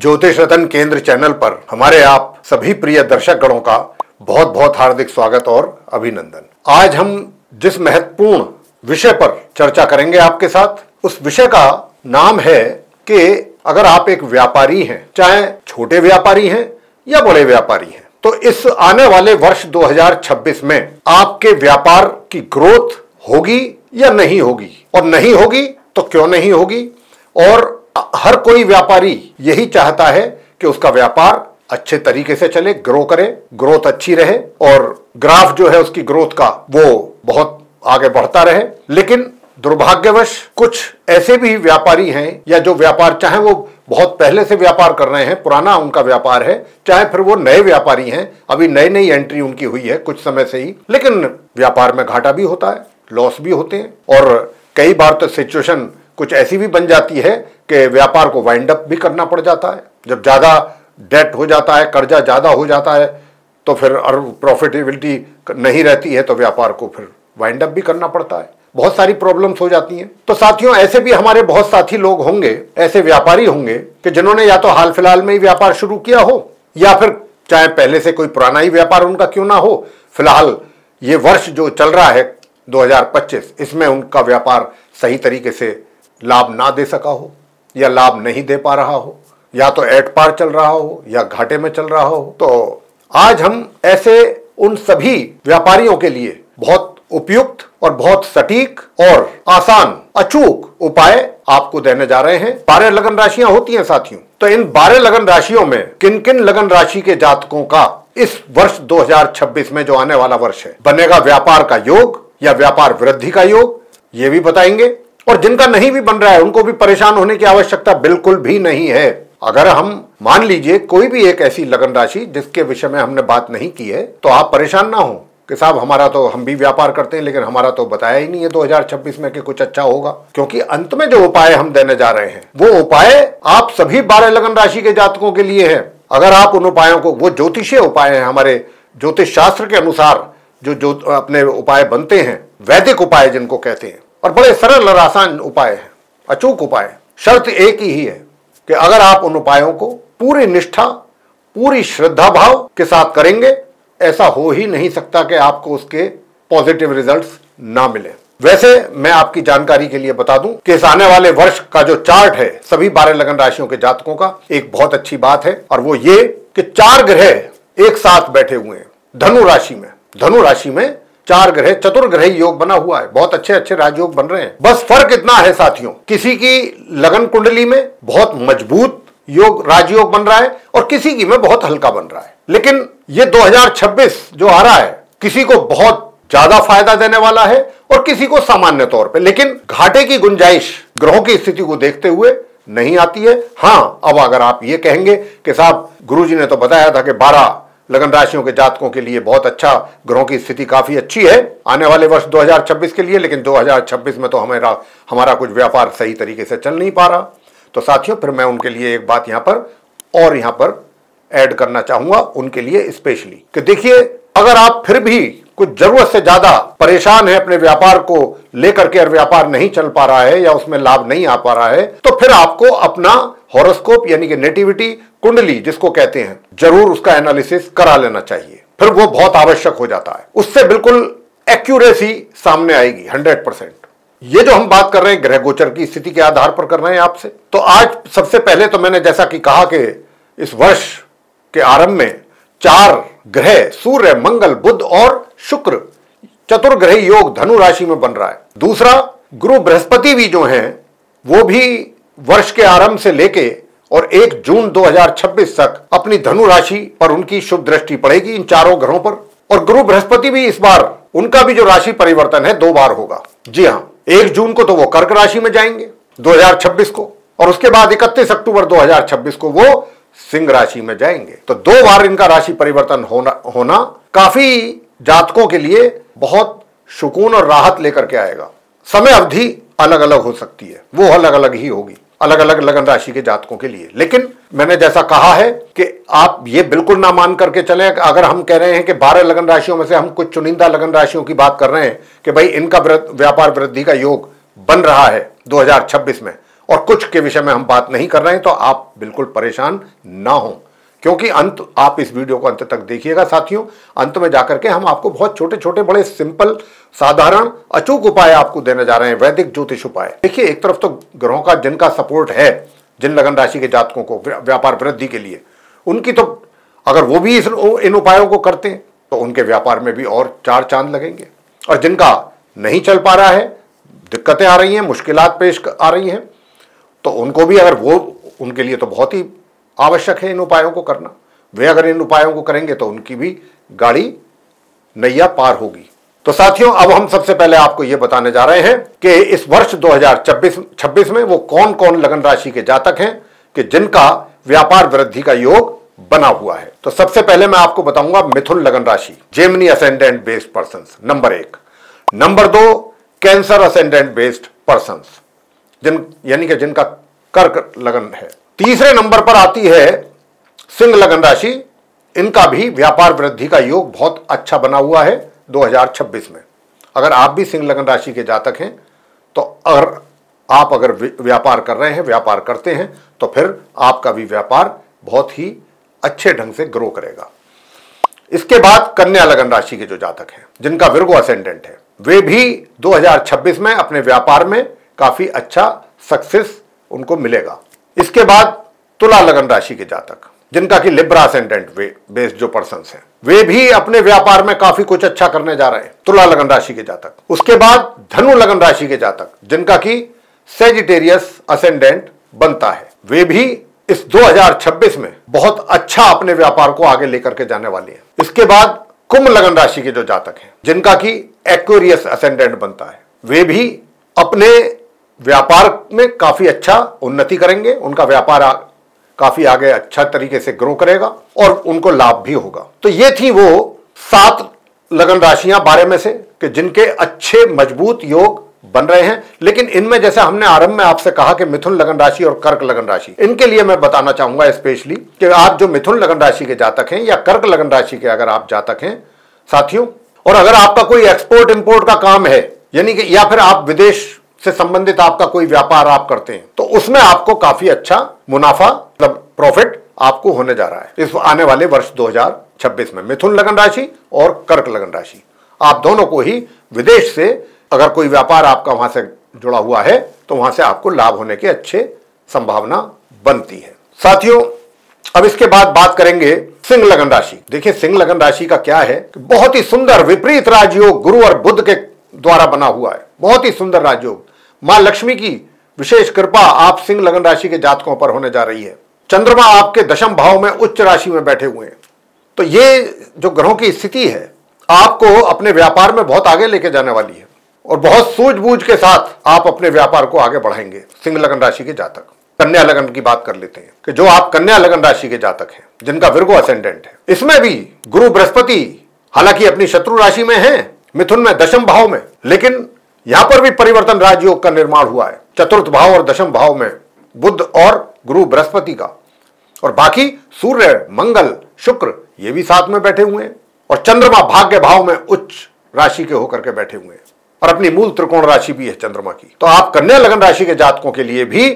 ज्योतिष रतन केंद्र चैनल पर हमारे आप सभी प्रिय दर्शक गणों का बहुत बहुत हार्दिक स्वागत और अभिनंदन। आज हम जिस महत्वपूर्ण विषय पर चर्चा करेंगे आपके साथ, उस विषय का नाम है कि अगर आप एक व्यापारी हैं, चाहे छोटे व्यापारी हैं या बड़े व्यापारी हैं, तो इस आने वाले वर्ष 2026 में आपके व्यापार की ग्रोथ होगी या नहीं होगी, और नहीं होगी तो क्यों नहीं होगी। और हर कोई व्यापारी यही चाहता है कि उसका व्यापार अच्छे तरीके से चले, ग्रो करे, ग्रोथ अच्छी रहे और ग्राफ जो है उसकी ग्रोथ का वो बहुत आगे बढ़ता रहे। लेकिन दुर्भाग्यवश कुछ ऐसे भी व्यापारी हैं, या जो व्यापार चाहे वो बहुत पहले से व्यापार कर रहे हैं, पुराना उनका व्यापार है, चाहे फिर वो नए व्यापारी हैं, अभी नई नई एंट्री उनकी हुई है कुछ समय से ही, लेकिन व्यापार में घाटा भी होता है, लॉस भी होते हैं। और कई बार तो सिचुएशन कुछ ऐसी भी बन जाती है कि व्यापार को वाइंड अप भी करना पड़ जाता है। जब ज्यादा डेट हो जाता है, कर्जा ज्यादा हो जाता है, तो फिर प्रॉफिटेबिलिटी नहीं रहती है, तो व्यापार को फिर वाइंड अप भी करना पड़ता है। बहुत सारी प्रॉब्लम्स हो जाती हैं। तो साथियों, ऐसे भी हमारे बहुत साथी लोग होंगे, ऐसे व्यापारी होंगे कि जिन्होंने या तो हाल फिलहाल में ही व्यापार शुरू किया हो, या फिर चाहे पहले से कोई पुराना ही व्यापार उनका क्यों ना हो, फिलहाल ये वर्ष जो चल रहा है 2025, इसमें उनका व्यापार सही तरीके से लाभ ना दे सका हो, या लाभ नहीं दे पा रहा हो, या तो एट पार चल रहा हो या घाटे में चल रहा हो। तो आज हम ऐसे उन सभी व्यापारियों के लिए बहुत उपयुक्त और बहुत सटीक और आसान अचूक उपाय आपको देने जा रहे हैं। 12 लगन राशियां होती हैं साथियों, तो इन 12 लगन राशियों में किन किन लगन राशि के जातकों का इस वर्ष 2026 में जो आने वाला वर्ष है बनेगा व्यापार का योग या व्यापार वृद्धि का योग, ये भी बताएंगे। और जिनका नहीं भी बन रहा है उनको भी परेशान होने की आवश्यकता बिल्कुल भी नहीं है। अगर हम मान लीजिए कोई भी एक ऐसी लगन राशि जिसके विषय में हमने बात नहीं की है, तो आप परेशान ना हो कि साहब हमारा तो, हम भी व्यापार करते हैं लेकिन हमारा तो बताया ही नहीं है 2026 में कि कुछ अच्छा होगा। क्योंकि अंत में जो उपाय हम देने जा रहे हैं वो उपाय आप सभी 12 लगन राशि के जातकों के लिए है। अगर आप उन उपायों को, वो ज्योतिषीय उपाय हैं, हमारे ज्योतिष शास्त्र के अनुसार जो अपने उपाय बनते हैं, वैदिक उपाय जिनको कहते हैं, और बड़े सरल और आसान उपाय हैं, अचूक उपाय। शर्त एक ही है कि अगर आप उन उपायों को पूरी निष्ठा, पूरी श्रद्धा भाव के साथ करेंगे, ऐसा हो ही नहीं सकता कि आपको उसके पॉजिटिव रिजल्ट्स ना मिले। वैसे मैं आपकी जानकारी के लिए बता दूं कि इस आने वाले वर्ष का जो चार्ट है सभी 12 लगन राशियों के जातकों का, एक बहुत अच्छी बात है, और वो ये कि 4 ग्रह एक साथ बैठे हुए हैं धनु राशि में। धनु राशि में 4 ग्रह, चतुर्ग्रह योग बना हुआ है, बहुत अच्छे अच्छे राजयोग बन रहे हैं। बस फर्क इतना है साथियों, किसी की लगन कुंडली में बहुत मजबूत योग, राजयोग बन रहा है, और किसी की में बहुत हल्का बन रहा है। लेकिन ये 2026 जो आ रहा है, किसी को बहुत ज्यादा फायदा देने वाला है और किसी को सामान्य तौर पे, लेकिन घाटे की गुंजाइश ग्रहों की स्थिति को देखते हुए नहीं आती है। हाँ, अब अगर आप ये कहेंगे कि साहब गुरुजी ने तो बताया था कि 12 लगन राशियों के जातकों के लिए बहुत अच्छा, ग्रहों की स्थिति काफी अच्छी है आने वाले वर्ष 2026 के लिए, लेकिन 2026 में तो हमारा कुछ व्यापार सही तरीके से चल नहीं पा रहा, तो साथियों फिर मैं उनके लिए एक बात यहां पर ऐड करना चाहूंगा, उनके लिए स्पेशली, कि देखिए, अगर आप फिर भी कुछ जरूरत से ज्यादा परेशान है अपने व्यापार को लेकर के और व्यापार नहीं चल पा रहा है या उसमें लाभ नहीं आ पा रहा है, तो फिर आपको अपना हॉरोस्कोप यानी कि नेटिविटी कुंडली जिसको कहते हैं, जरूर उसका एनालिसिस करा लेना चाहिए। फिर वो बहुत आवश्यक हो जाता है, उससे बिल्कुल एक्यूरेसी सामने आएगी 100%। ये जो हम बात कर रहे हैं ग्रह गोचर की स्थिति के आधार पर कर रहे हैं आपसे, तो आज सबसे पहले तो मैंने जैसा कि कहा कि इस वर्ष के आरंभ में 4 ग्रह, सूर्य, मंगल, बुध और शुक्र, चतुर्ग्रह योग धनु राशि में बन रहा है। दूसरा, गुरु बृहस्पति भी जो हैं वो भी वर्ष के आरंभ से लेके और 1 जून 2026 तक अपनी धनु राशि पर उनकी शुभ दृष्टि पड़ेगी इन 4 ग्रहों पर। और गुरु बृहस्पति भी इस बार, उनका भी जो राशि परिवर्तन है 2 बार होगा। जी हाँ, 1 जून को तो वो कर्क राशि में जाएंगे 2026 को, और उसके बाद 31 अक्टूबर 2026 को वो सिंह राशि में जाएंगे। तो 2 बार इनका राशि परिवर्तन होना काफी जातकों के लिए बहुत सुकून और राहत लेकर के आएगा। समय अवधि अलग अलग हो सकती है, वो अलग अलग ही होगी अलग अलग लगन राशि के जातकों के लिए। लेकिन मैंने जैसा कहा है कि आप ये बिल्कुल ना मान करके चले, अगर हम कह रहे हैं कि 12 लगन राशियों में से हम कुछ चुनिंदा लगन राशियों की बात कर रहे हैं कि भाई इनका व्यापार वृद्धि का योग बन रहा है 2026 में, और कुछ के विषय में हम बात नहीं कर रहे हैं, तो आप बिल्कुल परेशान ना हो, क्योंकि अंत आप इस वीडियो को अंत तक देखिएगा साथियों। अंत में जाकर के हम आपको बहुत छोटे छोटे बड़े सिंपल साधारण अचूक उपाय आपको देने जा रहे हैं, वैदिक ज्योतिष उपाय। देखिए, एक तरफ तो ग्रहों का जिनका सपोर्ट है, जिन लगन राशि के जातकों को व्यापार वृद्धि के लिए, उनकी तो अगर वो भी इन उपायों को करते हैं तो उनके व्यापार में भी और चार चांद लगेंगे। और जिनका नहीं चल पा रहा है, दिक्कतें आ रही हैं, मुश्किलात पेश आ रही हैं, तो उनको भी अगर वो, उनके लिए तो बहुत ही आवश्यक है इन उपायों को करना। वे अगर इन उपायों को करेंगे तो उनकी भी गाड़ी नैया पार होगी। तो साथियों, अब हम सबसे पहले आपको यह बताने जा रहे हैं कि इस वर्ष 2026 में वो कौन कौन लगन राशि के जातक हैं कि जिनका व्यापार वृद्धि का योग बना हुआ है। तो सबसे पहले मैं आपको बताऊंगा मिथुन लगन राशि, Gemini ascendant based persons, number 1। Number 2, cancer ascendant based persons, यानी कि जिनका कर्क लगन है। तीसरे नंबर पर आती है सिंह लगन राशि। इनका भी व्यापार वृद्धि का योग बहुत अच्छा बना हुआ है 2026 में। अगर आप भी सिंह लगन राशि के जातक हैं, तो अगर व्यापार कर रहे हैं, व्यापार करते हैं, तो फिर आपका भी व्यापार बहुत ही अच्छे ढंग से ग्रो करेगा। इसके बाद कन्या लगन राशि के जो जातक हैं, जिनका विर्गो असेंडेंट है, वे भी 2026 में अपने व्यापार में काफी अच्छा सक्सेस उनको मिलेगा। इसके बाद तुला लगन राशि के जातक, जिनका कि लिब्रा असेंडेंट बेस्ड जो पर्सन्स हैं, वे भी अपने व्यापार में काफी कुछ अच्छा करने जा रहे हैं, तुला लगन राशि के जातक। उसके बाद धनु लगन राशि के जातक, जिनका कि सेजिटेरियस असेंडेंट बनता है, वे भी इस 2026 में बहुत अच्छा अपने व्यापार को आगे लेकर के जाने वाले हैं। इसके बाद कुंभ लगन राशि के जो जातक हैं, जिनका कि एक्वेरियस असेंडेंट बनता है, वे भी अपने व्यापार में काफी अच्छा उन्नति करेंगे। उनका व्यापार काफी आगे अच्छा तरीके से ग्रो करेगा और उनको लाभ भी होगा। तो ये थी वो 7 लगन राशियां 12 में से कि जिनके अच्छे मजबूत योग बन रहे हैं। लेकिन इनमें, जैसे हमने आरंभ में आपसे कहा कि मिथुन लगन राशि और कर्क लगन राशि, इनके लिए मैं बताना चाहूंगा स्पेशली कि आप जो मिथुन लगन राशि के जातक हैं या कर्क लगन राशि के अगर आप जातक हैं साथियों, और अगर आपका कोई एक्सपोर्ट इंपोर्ट का काम है, यानी कि या फिर आप विदेश से संबंधित आपका कोई व्यापार आप करते हैं, तो उसमें आपको काफी अच्छा मुनाफा, मतलब प्रॉफिट आपको होने जा रहा है इस आने वाले वर्ष 2026 में। मिथुन लगन राशि और कर्क लगन राशि, आप दोनों को ही विदेश से अगर कोई व्यापार आपका वहां से जुड़ा हुआ है, तो वहां से आपको लाभ होने की अच्छे संभावना बनती है। साथियों, अब इसके बाद बात करेंगे सिंह लगन राशि। देखिए, सिंह लगन राशि का क्या है कि बहुत ही सुंदर विपरीत राजयोग गुरु और बुध के द्वारा बना हुआ है। बहुत ही सुंदर राजयोग, मां लक्ष्मी की विशेष कृपा आप सिंह लगन राशि के जातकों पर होने जा रही है। चंद्रमा आपके दशम भाव में उच्च राशि में बैठे हुए हैं। तो ये जो ग्रहों की स्थिति है, आपको अपने व्यापार में बहुत आगे लेके जाने वाली है और बहुत सूझबूझ के साथ आप अपने व्यापार को आगे बढ़ाएंगे। सिंह लगन राशि के जातक। कन्या लगन की बात कर लेते हैं कि जो आप कन्या लगन राशि के जातक हैं, जिनका विर्गो असेंडेंट है, इसमें भी गुरु बृहस्पति हालांकि अपनी शत्रु राशि में है, मिथुन में दशम भाव में, लेकिन यहां पर भी परिवर्तन राजयोग का निर्माण हुआ है। चतुर्थ भाव और दशम भाव में बुध और गुरु बृहस्पति का, और बाकी सूर्य, मंगल, शुक्र ये भी साथ में बैठे हुए हैं, और चंद्रमा भाग्य भाव में उच्च राशि के होकर के बैठे हुए हैं, और अपनी मूल त्रिकोण राशि भी है चंद्रमा की। तो आप कन्या लगन राशि के जातकों के लिए भी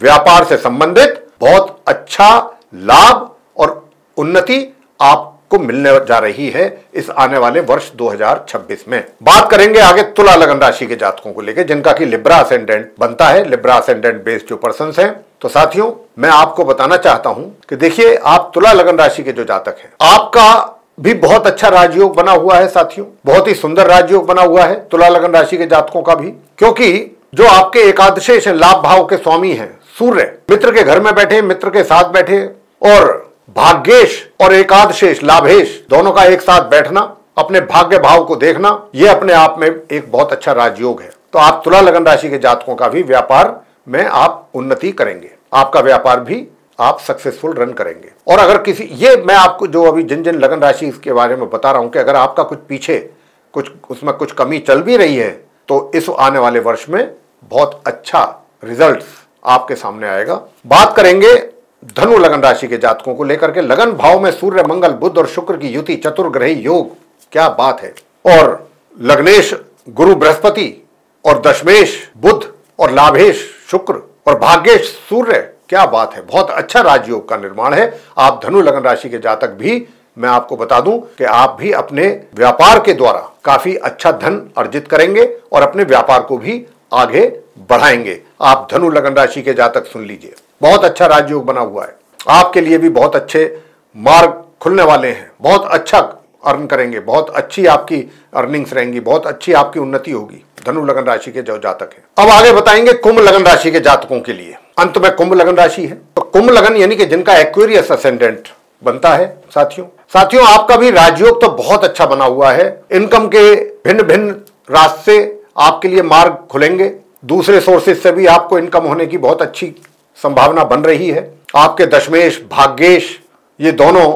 व्यापार से संबंधित बहुत अच्छा लाभ और उन्नति आपको मिलने जा रही है इस आने वाले वर्ष 2026 में। बात करेंगे आगे तुला लगन राशि के जातकों को लेकर, जिनका कि लिब्रा असेंडेंट बनता है, लिब्रा असेंडेंट बेस्ड जो पर्सन्स हैं। तो साथियों, मैं आपको बताना चाहता हूं कि देखिए, आप तुला लगन राशि के जो जातक हैं, आपका भी बहुत अच्छा राजयोग बना हुआ है साथियों। बहुत ही सुंदर राजयोग बना हुआ है तुला लगन राशि के जातकों का भी, क्योंकि जो आपके एकादशेश लाभ भाव के स्वामी हैं सूर्य, मित्र के घर में बैठे, मित्र के साथ बैठे, और भाग्येश और एकादशेश लाभेश दोनों का एक साथ बैठना, अपने भाग्य भाव को देखना, यह अपने आप में एक बहुत अच्छा राजयोग है। तो आप तुला लगन राशि के जातकों का भी व्यापार में आप उन्नति करेंगे, आपका व्यापार भी आप सक्सेसफुल रन करेंगे। और अगर किसी, ये मैं आपको जो अभी जिन जिन लगन राशि के बारे में बता रहा हूं कि अगर आपका कुछ पीछे कुछ उसमें कुछ कमी चल भी रही है, तो इस आने वाले वर्ष में बहुत अच्छा रिजल्ट्स आपके सामने आएगा। बात करेंगे धनु लगन राशि के जातकों को लेकर के। लगन भाव में सूर्य, मंगल, बुध और शुक्र की युति, चतुर्ग्रही योग, क्या बात है। और लग्नेश गुरु बृहस्पति और दशमेश बुध और लाभेश शुक्र, और भाग्येश सूर्य, क्या बात है, बहुत अच्छा राजयोग का निर्माण है। आप धनु लगन राशि के जातक भी, मैं आपको बता दूं कि आप भी अपने व्यापार के द्वारा काफी अच्छा धन अर्जित करेंगे और अपने व्यापार को भी आगे बढ़ाएंगे। आप धनु लगन राशि के जातक सुन लीजिए, बहुत अच्छा राजयोग बना हुआ है। आपके लिए भी बहुत अच्छे मार्ग खुलने वाले हैं, बहुत अच्छा अर्न करेंगे, बहुत अच्छी आपकी अर्निंग्स रहेंगी, बहुत अच्छी आपकी उन्नति होगी धनु लगन राशि के जो जातक हैं। अब आगे बताएंगे कुंभ लगन राशि के जातकों के लिए। अंत में कुंभ लगन राशि है, तो कुंभ लगन यानी कि जिनका एक्वेरियस असेंडेंट बनता है। साथियों आपका भी राजयोग तो बहुत अच्छा बना हुआ है। इनकम के भिन्न भिन्न रास्ते आपके लिए मार्ग खुलेंगे, दूसरे सोर्सेज से भी आपको इनकम होने की बहुत अच्छी संभावना बन रही है। आपके दशमेश भाग्येश ये दोनों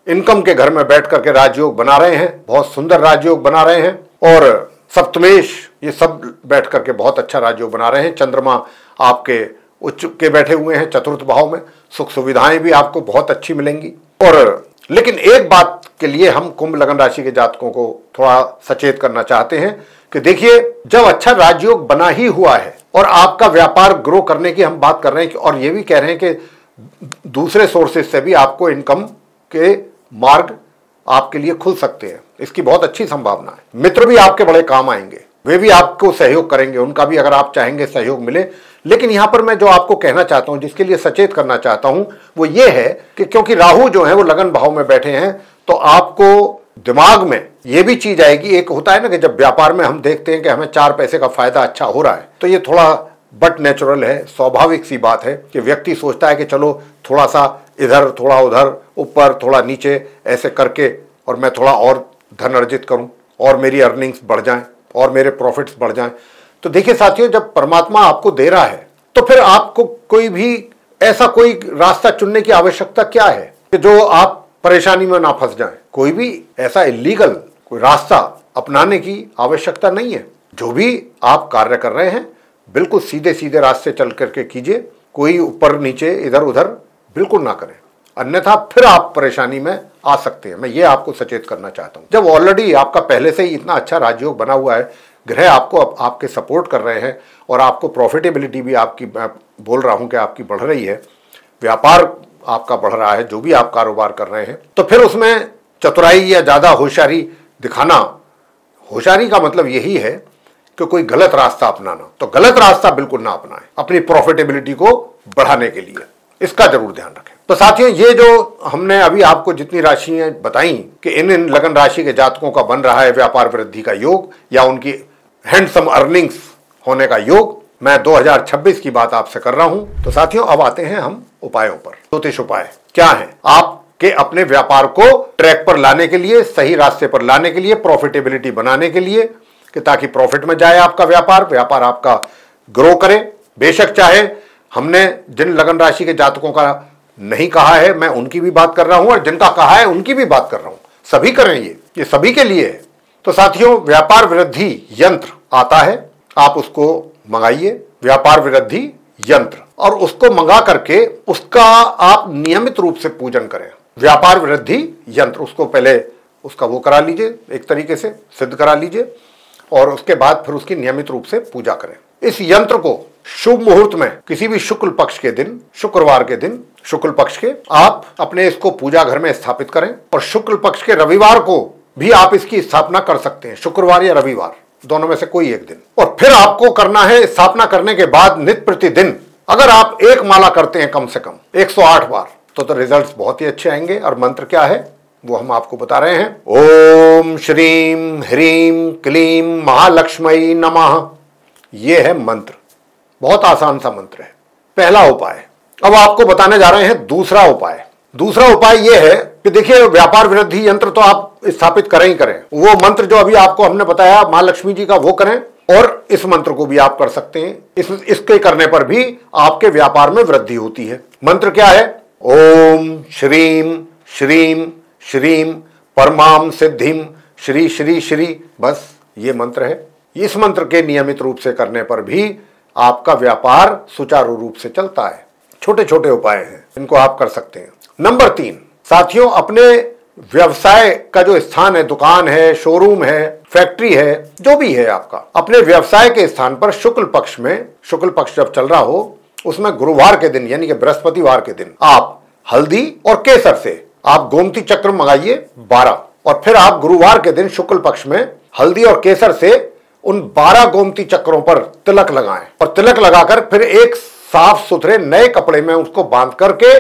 इनकम के घर में बैठ करके राजयोग बना रहे हैं, बहुत सुंदर राजयोग बना रहे हैं। और सप्तमेश ये सब बैठ करके बहुत अच्छा राजयोग बना रहे हैं। चंद्रमा आपके उच्च के बैठे हुए हैं चतुर्थ भाव में, सुख सुविधाएं भी आपको बहुत अच्छी मिलेंगी। और लेकिन एक बात के लिए हम कुंभ लगन राशि के जातकों को थोड़ा सचेत करना चाहते हैं कि देखिए, जब अच्छा राजयोग बना ही हुआ है और आपका व्यापार ग्रो करने की हम बात कर रहे हैं और ये भी कह रहे हैं कि दूसरे सोर्सेज से भी आपको इनकम के मार्ग आपके लिए खुल सकते हैं, इसकी बहुत अच्छी संभावना है। मित्र भी आपके बड़े काम आएंगे, वे भी आपको सहयोग करेंगे, उनका भी अगर आप चाहेंगे सहयोग मिले। लेकिन यहां पर मैं जो आपको कहना चाहता हूं, जिसके लिए सचेत करना चाहता हूं, वो ये है कि क्योंकि राहु जो है वो लगन भाव में बैठे हैं, तो आपको दिमाग में ये भी चीज आएगी। एक होता है ना कि जब व्यापार में हम देखते हैं कि हमें 4 पैसे का फायदा अच्छा हो रहा है, तो ये थोड़ा बट नेचुरल है, स्वाभाविक सी बात है कि व्यक्ति सोचता है कि चलो थोड़ा सा इधर थोड़ा उधर, ऊपर थोड़ा नीचे, ऐसे करके और मैं थोड़ा और धन अर्जित करूं और मेरी अर्निंग्स बढ़ जाएं और मेरे प्रॉफिट्स बढ़ जाएं। तो देखिए साथियों, जब परमात्मा आपको दे रहा है तो फिर आपको कोई भी ऐसा कोई रास्ता चुनने की आवश्यकता क्या है कि जो आप परेशानी में ना फंस जाएं। कोई भी ऐसा इलीगल कोई रास्ता अपनाने की आवश्यकता नहीं है। जो भी आप कार्य कर रहे हैं बिल्कुल सीधे सीधे रास्ते चल करके कीजिए, कोई ऊपर नीचे इधर उधर बिल्कुल ना करें, अन्यथा फिर आप परेशानी में आ सकते हैं। मैं ये आपको सचेत करना चाहता हूं। जब ऑलरेडी आपका पहले से ही इतना अच्छा राजयोग बना हुआ है, ग्रह आपको आपके सपोर्ट कर रहे हैं और आपको प्रॉफिटेबिलिटी भी आपकी, मैं बोल रहा हूं कि आपकी बढ़ रही है, व्यापार आपका बढ़ रहा है, जो भी आप कारोबार कर रहे हैं, तो फिर उसमें चतुराई या ज्यादा होशियारी दिखाना, होशियारी का मतलब यही है कि कोई गलत रास्ता अपनाना, तो गलत रास्ता बिल्कुल ना अपनाएं अपनी प्रॉफिटेबिलिटी को बढ़ाने के लिए, इसका जरूर ध्यान रखें। तो साथियों, ये जो हमने अभी आपको जितनी राशियां बताई कि इन लगन राशि के जातकों का बन रहा है व्यापार वृद्धि का योग या उनकी हैंडसम अर्निंग्स होने का योग, मैं 2026 की बात आपसे कर रहा हूं। तो साथियों, अब आते हैं हम उपायों पर। ज्योतिष उपाय क्या है आपके अपने व्यापार को ट्रैक पर लाने के लिए, सही रास्ते पर लाने के लिए, प्रॉफिटेबिलिटी बनाने के लिए, कि ताकि प्रॉफिट में जाए आपका व्यापार आपका ग्रो करे। बेशक चाहे हमने जिन लगन राशि के जातकों का नहीं कहा है, मैं उनकी भी बात कर रहा हूं और जिनका कहा है उनकी भी बात कर रहा हूं, सभी करें, ये सभी के लिए है। तो साथियों, व्यापार वृद्धि यंत्र आता है, आप उसको मंगाइए, व्यापार वृद्धि यंत्र, और उसको मंगा करके उसका आप नियमित रूप से पूजन करें। व्यापार वृद्धि यंत्र, उसको पहले उसका वो करा लीजिए, एक तरीके से सिद्ध करा लीजिए, और उसके बाद फिर उसकी नियमित रूप से पूजा करें। इस यंत्र को शुभ मुहूर्त में किसी भी शुक्ल पक्ष के दिन, शुक्रवार के दिन, शुक्ल पक्ष के, आप अपने इसको पूजा घर में स्थापित करें, और शुक्ल पक्ष के रविवार को भी आप इसकी स्थापना कर सकते हैं, शुक्रवार या रविवार, दोनों में से कोई एक दिन। और फिर आपको करना है, स्थापना करने के बाद नित्य प्रतिदिन अगर आप एक माला करते हैं कम से कम 108 बार, तो रिजल्ट्स बहुत ही अच्छे आएंगे। और मंत्र क्या है वो हम आपको बता रहे हैं। ओम श्रीम ह्रीम क्लीम महालक्ष्मी नमः, ये है मंत्र, बहुत आसान सा मंत्र है, पहला उपाय। अब आपको बताने जा रहे हैं दूसरा उपाय। दूसरा उपाय यह है कि देखिए, व्यापार वृद्धि यंत्र तो आप स्थापित करें ही करें, वो मंत्र जो अभी आपको हमने बताया मां लक्ष्मी जी का, वो करें, और इस मंत्र को भी आप कर सकते हैं। इसके करने पर भी आपके व्यापार में वृद्धि होती है। मंत्र क्या है? ओम श्रीम श्रीम श्रीम परमाम सिद्धिम श्री श्री श्री, बस ये मंत्र है। इस मंत्र के नियमित रूप से करने पर भी आपका व्यापार सुचारू रूप से चलता है। छोटे छोटे उपाय हैं, इनको आप कर सकते हैं। नंबर 3, साथियों, अपने व्यवसाय का जो स्थान है, दुकान है, शोरूम है, फैक्ट्री है, जो भी है आपका, अपने व्यवसाय के स्थान पर शुक्ल पक्ष में, शुक्ल पक्ष जब चल रहा हो उसमें गुरुवार के दिन यानी कि बृहस्पतिवार के दिन आप हल्दी और केसर से आप गोमती चक्र मंगाइए 12, और फिर आप गुरुवार के दिन शुक्ल पक्ष में हल्दी और केसर से उन 12 गोमती चक्रों पर तिलक लगाएं, और तिलक लगाकर फिर एक साफ सुथरे नए कपड़े में उसको बांध करके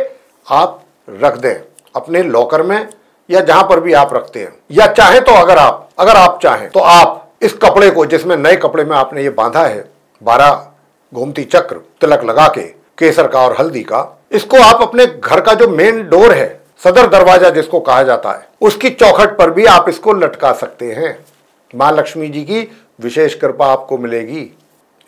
आप रख दें अपने लॉकर में या जहां पर भी आप रखते हैं। या चाहे तो अगर आप चाहें तो आप इस कपड़े को, जिसमें नए कपड़े में आपने ये बांधा है 12 गोमती चक्र तिलक लगा के केसर का और हल्दी का, इसको आप अपने घर का जो मेन डोर है, सदर दरवाजा जिसको कहा जाता है, उसकी चौखट पर भी आप इसको लटका सकते हैं। मां लक्ष्मी जी की विशेष कृपा आपको मिलेगी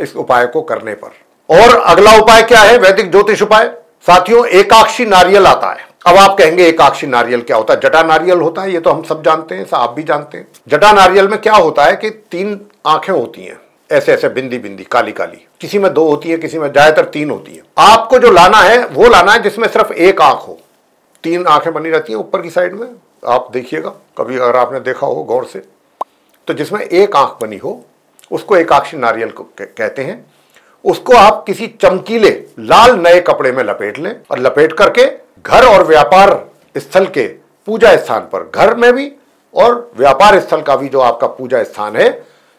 इस उपाय को करने पर। और अगला उपाय क्या है? वैदिक ज्योतिष उपाय। साथियों, एकाक्षी नारियल आता है। अब आप कहेंगे एकाक्षी नारियल क्या होता है? जटा नारियल होता है, ये तो हम सब जानते हैं, आप भी जानते हैं। जटा नारियल में क्या होता है कि 3 आंखें होती हैं, ऐसे ऐसे बिंदी बिंदी काली काली, किसी में 2 होती है, किसी में ज्यादातर 3 होती है। आपको जो लाना है वो लाना है जिसमें सिर्फ एक आंख हो। 3 आंखें बनी रहती हैं ऊपर की साइड में, आप देखिएगा कभी अगर आपने देखा हो गौर से, तो जिसमें एक आंख बनी हो उसको एकाक्षी नारियल को कहते हैं। उसको आप किसी चमकीले लाल नए कपड़े में लपेट लें, और लपेट करके घर और व्यापार स्थल के पूजा स्थान पर, घर में भी और व्यापार स्थल का भी जो आपका पूजा स्थान है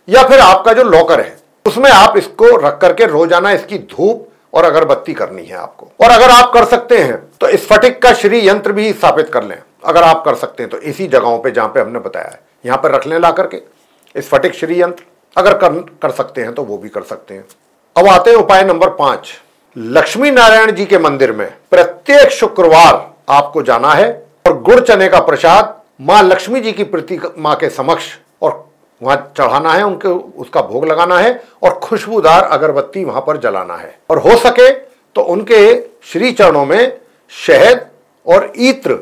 या फिर आपका जो लॉकर है, उसमें आप इसको रख करके रोजाना इसकी धूप और अगरबत्ती करनी है आपको। और अगर आप कर सकते हैं तो स्फटिक का श्री यंत्र भी स्थापित कर लें। अगर आप कर सकते हैं तो इसी जगहों पे जहां पे हमने बताया है, यहां पर रख लें ला करके स्फटिक श्री यंत्र। अगर कर सकते हैं तो वो भी कर सकते हैं। अब आते हैं उपाय नंबर 5। लक्ष्मी नारायण जी के मंदिर में प्रत्येक शुक्रवार आपको जाना है और गुड़ चने का प्रसाद मां लक्ष्मी जी की प्रतिमा के समक्ष और वहां चढ़ाना है, उनके उसका भोग लगाना है और खुशबूदार अगरबत्ती वहां पर जलाना है। और हो सके तो उनके श्री चरणों में शहद और इत्र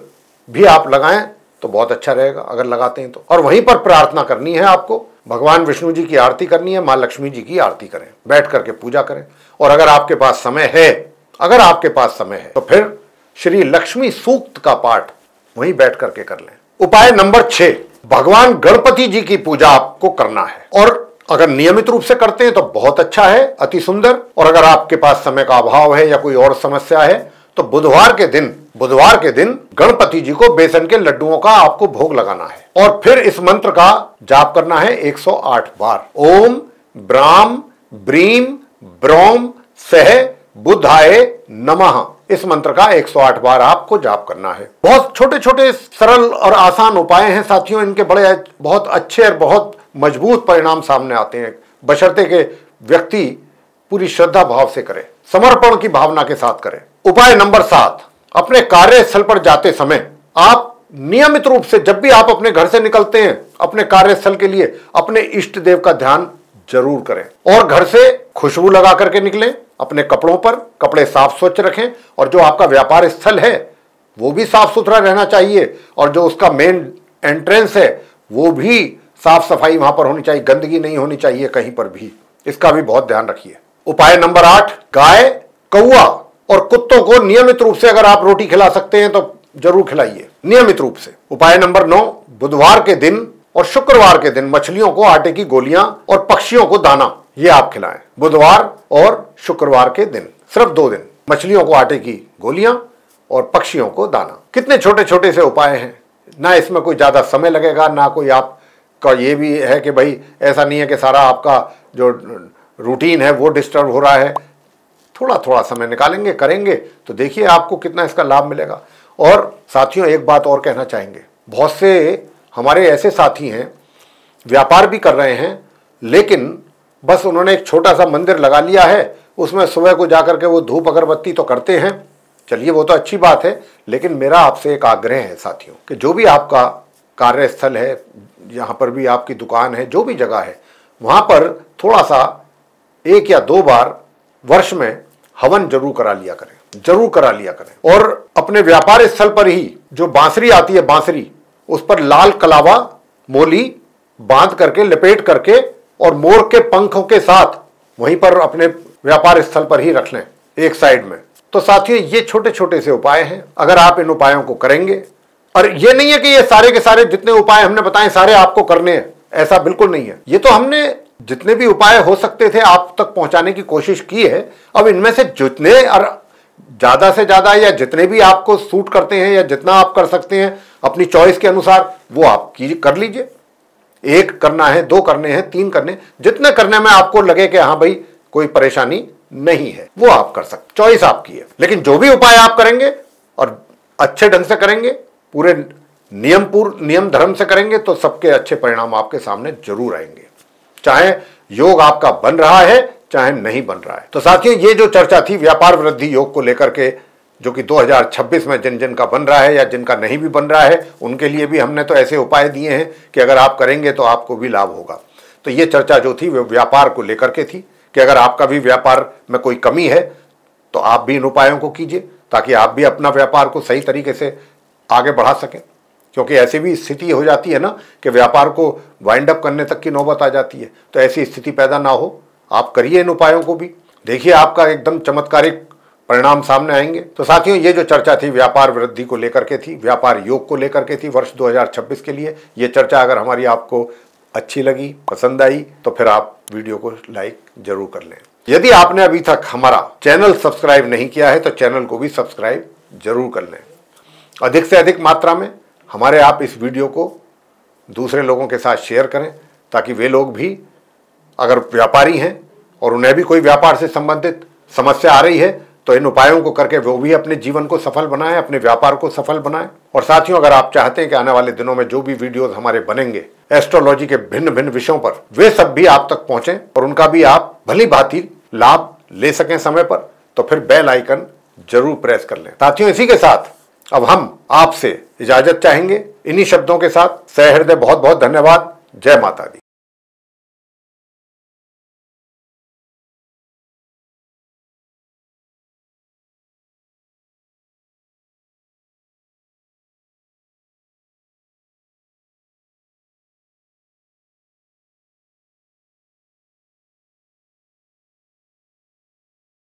भी आप लगाएं तो बहुत अच्छा रहेगा अगर लगाते हैं तो। और वहीं पर प्रार्थना करनी है आपको, भगवान विष्णु जी की आरती करनी है, मां लक्ष्मी जी की आरती करें, बैठ करके पूजा करें। और अगर आपके पास समय है तो फिर श्री लक्ष्मी सूक्त का पाठ वहीं बैठ करके कर लें। उपाय नंबर 6, भगवान गणपति जी की पूजा आपको करना है, और अगर नियमित रूप से करते हैं तो बहुत अच्छा है, अति सुंदर। और अगर आपके पास समय का अभाव है या कोई और समस्या है तो बुधवार के दिन गणपति जी को बेसन के लड्डुओं का आपको भोग लगाना है और फिर इस मंत्र का जाप करना है 108 बार। ओम ब्राम ब्रीम ब्रोम सह बुधाय नमः, इस मंत्र का 108 बार आपको जाप करना है। बहुत छोटे छोटे सरल और आसान उपाय हैं साथियों, इनके बड़े बहुत अच्छे और बहुत मजबूत परिणाम सामने आते हैं, बशर्ते के व्यक्ति पूरी श्रद्धा भाव से करे, समर्पण की भावना के साथ करे। उपाय नंबर 7, अपने कार्यस्थल पर जाते समय आप नियमित रूप से जब भी आप अपने घर से निकलते हैं अपने कार्यस्थल के लिए अपने इष्ट देव का ध्यान जरूर करें और घर से खुशबू लगा करके निकलें। अपने कपड़ों पर कपड़े साफ स्वच्छ रखें और जो आपका व्यापार स्थल है वो भी साफ सुथरा रहना चाहिए और जो उसका मेन एंट्रेंस है वो भी साफ सफाई वहां पर होनी चाहिए, गंदगी नहीं होनी चाहिए कहीं पर भी, इसका भी बहुत ध्यान रखिए। उपाय नंबर 8, गाय कौआ और कुत्तों को नियमित रूप से अगर आप रोटी खिला सकते हैं तो जरूर खिलाइए नियमित रूप से। उपाय नंबर 9, बुधवार के दिन और शुक्रवार के दिन मछलियों को आटे की गोलियां और पक्षियों को दाना ये आप खिलाएं। बुधवार और शुक्रवार के दिन, सिर्फ 2 दिन, मछलियों को आटे की गोलियां और पक्षियों को दाना। कितने छोटे छोटे से उपाय हैं, ना इसमें कोई ज्यादा समय लगेगा, ना कोई आपका ये भी है कि भाई ऐसा नहीं है कि सारा आपका जो रूटीन है वो डिस्टर्ब हो रहा है। थोड़ा थोड़ा समय निकालेंगे, करेंगे तो देखिए आपको कितना इसका लाभ मिलेगा। और साथियों एक बात और कहना चाहेंगे, बहुत से हमारे ऐसे साथी हैं व्यापार भी कर रहे हैं लेकिन बस उन्होंने एक छोटा सा मंदिर लगा लिया है, उसमें सुबह को जाकर के वो धूप अगरबत्ती तो करते हैं, चलिए वो तो अच्छी बात है, लेकिन मेरा आपसे एक आग्रह है साथियों कि जो भी आपका कार्यस्थल है, यहाँ पर भी आपकी दुकान है, जो भी जगह है वहाँ पर थोड़ा सा 1 या 2 बार वर्ष में हवन जरूर करा लिया करें। और अपने व्यापार स्थल पर ही जो बांसुरी आती है, बांसुरी उस पर लाल कलावा मोली बांध करके लपेट करके और मोर के पंखों के साथ वहीं पर अपने व्यापार स्थल पर ही रख लें एक साइड में। तो साथियों ये छोटे छोटे से उपाय हैं, अगर आप इन उपायों को करेंगे, और ये नहीं है कि ये सारे के सारे जितने उपाय हमने बताए सारे आपको करने हैं, ऐसा बिल्कुल नहीं है। ये तो हमने जितने भी उपाय हो सकते थे आप आप तक पहुंचाने की कोशिश की है। अब इनमें से जितने और ज्यादा से ज्यादा या जितने भी आपको सूट करते हैं या जितना आप कर सकते हैं अपनी चॉइस के अनुसार वो आप कर लीजिए। 1 करना है, 2 करने हैं, 3 करने, जितने करने में आपको लगे कि हाँ भाई कोई परेशानी नहीं है वो आप कर सकते, चॉइस आपकी है। लेकिन जो भी उपाय आप करेंगे और अच्छे ढंग से करेंगे, पूरे नियम धर्म से करेंगे तो सबके अच्छे परिणाम आपके सामने जरूर आएंगे, चाहे योग आपका बन रहा है चाहे नहीं बन रहा है। तो साथियों, ये जो चर्चा थी व्यापार वृद्धि योग को लेकर के, जो कि 2026 में जिन जिन का बन रहा है या जिनका नहीं भी बन रहा है उनके लिए भी हमने तो ऐसे उपाय दिए हैं कि अगर आप करेंगे तो आपको भी लाभ होगा। तो ये चर्चा जो थी वो व्यापार को लेकर के थी कि अगर आपका भी व्यापार में कोई कमी है तो आप भी इन उपायों को कीजिए ताकि आप भी अपना व्यापार को सही तरीके से आगे बढ़ा सकें। क्योंकि ऐसी भी स्थिति हो जाती है ना कि व्यापार को वाइंड अप करने तक की नौबत आ जाती है, तो ऐसी स्थिति पैदा ना हो, आप करिए इन उपायों को भी, देखिए आपका एकदम चमत्कारिक परिणाम सामने आएंगे। तो साथियों, ये जो चर्चा थी व्यापार वृद्धि को लेकर के थी, व्यापार योग को लेकर के थी वर्ष 2026 के लिए। ये चर्चा अगर हमारी आपको अच्छी लगी, पसंद आई, तो फिर आप वीडियो को लाइक जरूर कर लें। यदि आपने अभी तक हमारा चैनल सब्सक्राइब नहीं किया है तो चैनल को भी सब्सक्राइब जरूर कर लें। अधिक से अधिक मात्रा में हमारे आप इस वीडियो को दूसरे लोगों के साथ शेयर करें ताकि वे लोग भी अगर व्यापारी हैं और उन्हें भी कोई व्यापार से संबंधित समस्या आ रही है तो इन उपायों को करके वो भी अपने जीवन को सफल बनाएं, अपने व्यापार को सफल बनाएं। और साथियों, अगर आप चाहते हैं कि आने वाले दिनों में जो भी वीडियोस हमारे बनेंगे एस्ट्रोलॉजी के भिन्न भिन्न विषयों पर, वे सब भी आप तक पहुंचें और उनका भी आप भली भांति लाभ ले सकें समय पर, तो फिर बेल आइकन जरूर प्रेस कर लें। साथियों, इसी के साथ अब हम आपसे इजाजत चाहेंगे इन्हीं शब्दों के साथ। सहृदय बहुत बहुत धन्यवाद। जय माता दी।